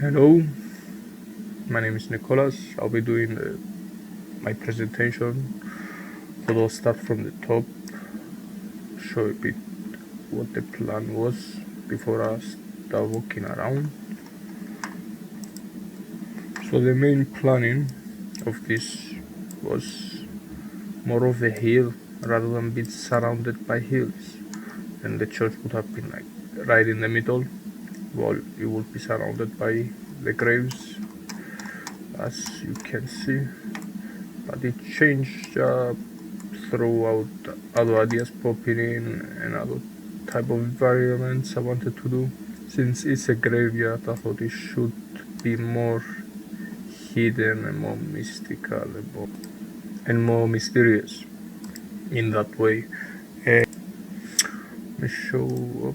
Hello, my name is Nicholas. I'll be doing my presentation. So I'll start from the top, show a bit what the plan was before I start walking around. So the main planning of this was more of a hill rather than being surrounded by hills. And the church would have been like right in the middle, while it would be surrounded by the graves, as you can see. But it changed throughout other ideas popping in and other type of environments I wanted to do. Since it's a graveyard, I thought it should be more hidden and more mystical and more mysterious in that way. Let me show up.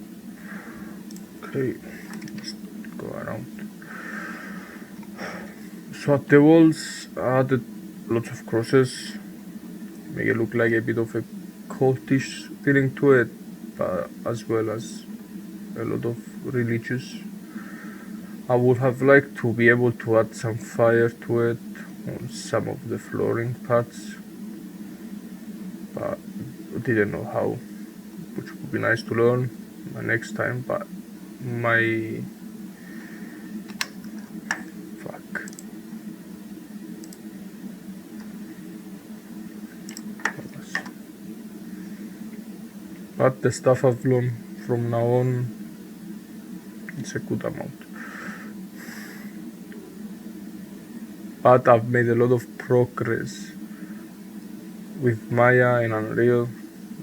Okay, let's go around. So at the walls I added lots of crosses, make it look like a bit of a cultish feeling to it, but as well as a lot of religious. I would have liked to be able to add some fire to it on some of the flooring parts, but I didn't know how, which would be nice to learn next time. But my fuck. But the stuff I've learned from now on, it's a good amount. But I've made a lot of progress with Maya and Unreal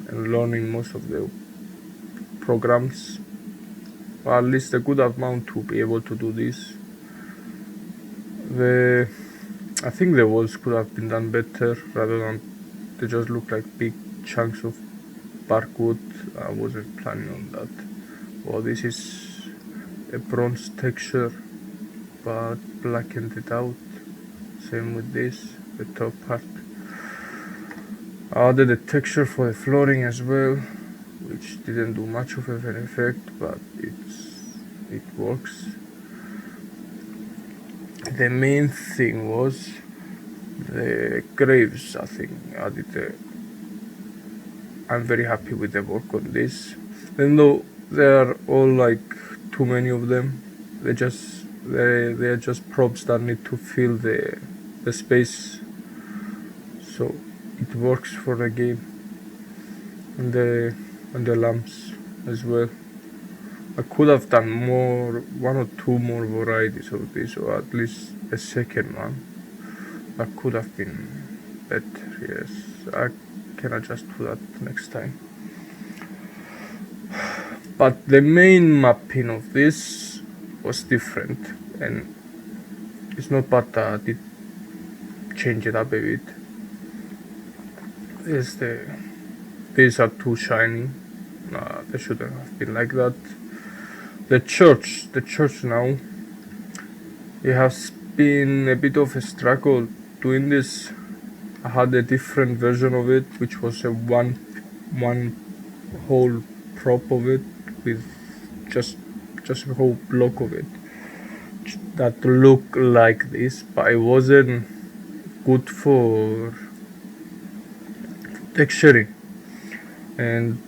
and learning most of the programs, or at least a good amount to be able to do this. I think the walls could have been done better rather than they just look like big chunks of bark wood. I wasn't planning on that. Well, this is a bronze texture but blackened it out. Same with this, the top part. I added a texture for the flooring as well, which didn't do much of an effect, but it works. The main thing was the graves. I think I'm very happy with the work on this. Even though there are all like too many of them, they're just props that need to fill the space, so it works for the game. And the lamps as well. I could have done one or two more varieties of this, or at least a second one. That could have been better, yes. I can adjust to that next time. But the main mapping of this was different, and it's not bad that I did change it up a bit. These are too shiny. They shouldn't have been like that. The church now, it has been a bit of a struggle doing this. I had a different version of it, which was a one whole prop of it with just a whole block of it that looked like this, but it wasn't good for texturing, and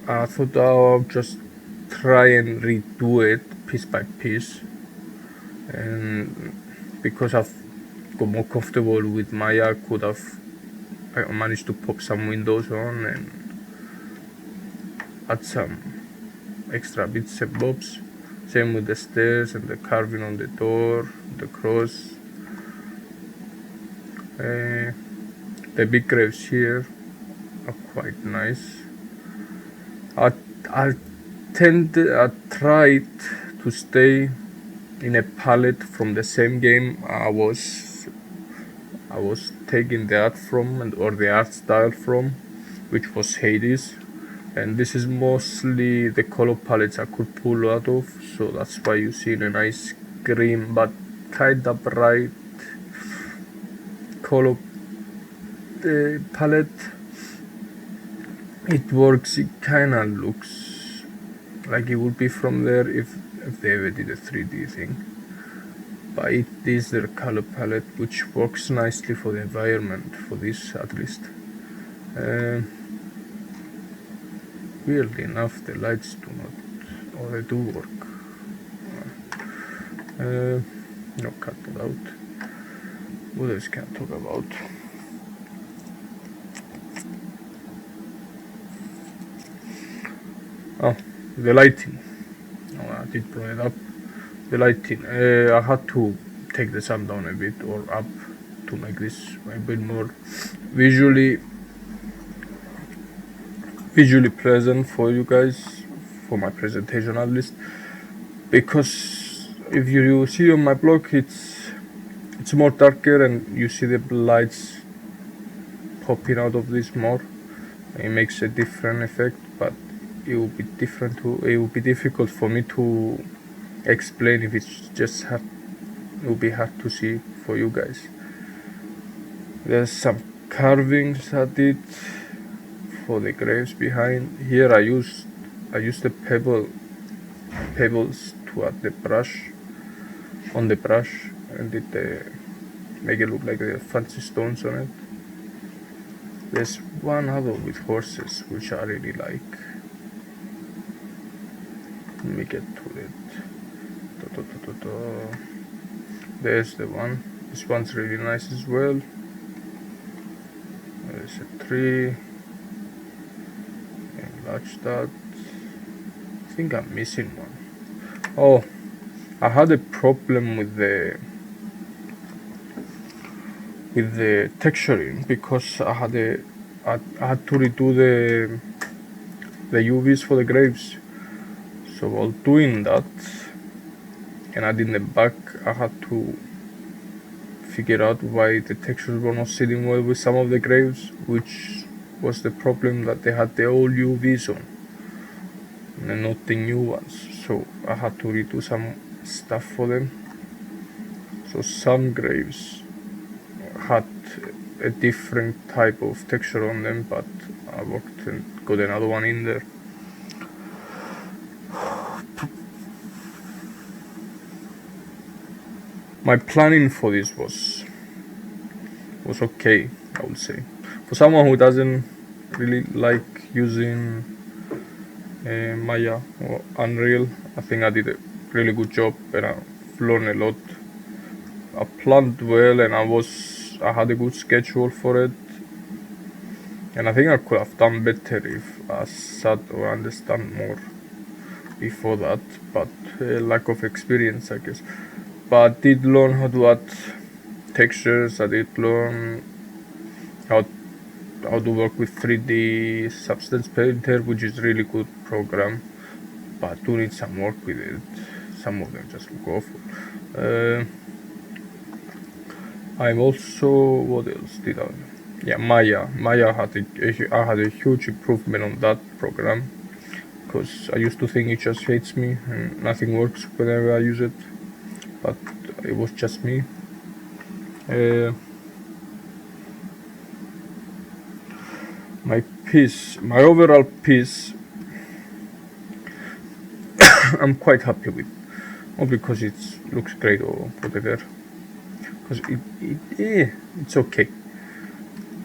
I thought I'll just try and redo it piece by piece, and because I've got more comfortable with Maya, I managed to pop some windows on and add some extra bits and bobs. Same with the stairs and the carving on the door, the cross. The big graves here are quite nice. I tried to stay in a palette from the same game I was taking the art from, or the art style from, which was Hades. And this is mostly the color palettes I could pull out of, so that's why you see a nice green but kinda bright color palette. It works. It kinda looks like it would be from there if they ever did a 3D thing. but it is their color palette, which works nicely for the environment, for this at least. Weirdly enough, the lights do not, or they do work. No, cut it out. What else can I talk about? Oh, the lighting. Oh, I did bring it up. The lighting. I had to take the sun down a bit or up to make this a bit more visually pleasant for you guys, for my presentation at least. Because if you see on my blog, it's more darker and you see the lights popping out of this more. It makes a different effect, but it will be different too. It will be difficult for me to explain if it's just hard. It will be hard to see for you guys. There's some carvings I did for the graves behind. Here I used the pebbles to add the brush on the brush and make it look like the fancy stones on it. There's one other with horses which I really like. Let me get to it. There's the one. This one's really nice as well. There's a tree. Enlarge that. I think I'm missing one. Oh, I had a problem with the texturing because I had to redo the UVs for the graves. So while doing that and adding the back, I had to figure out why the textures were not sitting well with some of the graves, which was the problem, that they had the old UVs on and not the new ones. So I had to redo some stuff for them. So some graves had a different type of texture on them, but I worked and got another one in there. My planning for this was okay, I would say. For someone who doesn't really like using Maya or Unreal, I think I did a really good job and I've learned a lot. I planned well and I had a good schedule for it. And I think I could have done better if I sat or understand more before that, but lack of experience, I guess. But I did learn how to add textures. I did learn how to work with 3D Substance Painter, which is really good program, but I do need some work with it. Some of them just look awful. I'm also, what else did I? Yeah, Maya. I had a huge improvement on that program because I used to think it just hates me and nothing works whenever I use it, but it was just me. My overall piece, I'm quite happy with. Not because it looks great or whatever, because it's okay.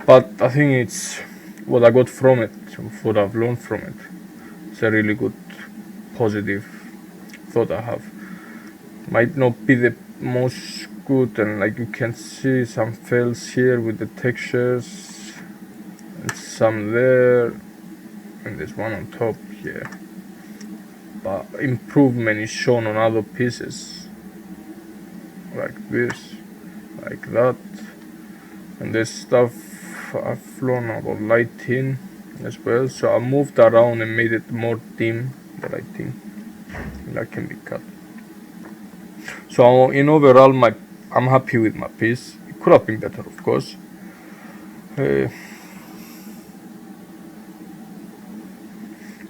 But I think it's what I got from it, what I've learned from it. It's a really good, positive thought I have. Might not be the most good, and like you can see some fails here with the textures, and some there, and there's one on top here. But improvement is shown on other pieces, like this, like that, and there's stuff I've learned about lighting as well. So I moved around and made it more dim, the lighting, and that can be cut. So in overall, I'm happy with my piece. It could have been better, of course.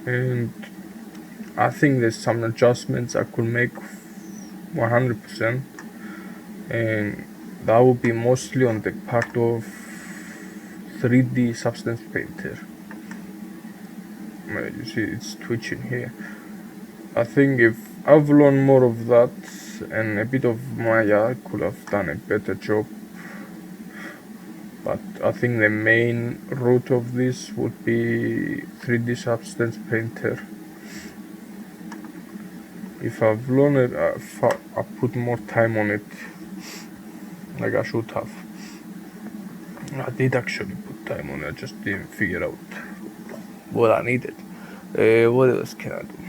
And I think there's some adjustments I could make 100%, and that would be mostly on the part of 3D Substance Painter. You see it's twitching here. I think if I've learned more of that and a bit of Maya could have done a better job. But I think the main root of this would be 3D Substance Painter. If I've learned it, I put more time on it, like I should have. I did actually put time on it, I just didn't figure out what I needed. What else can I do?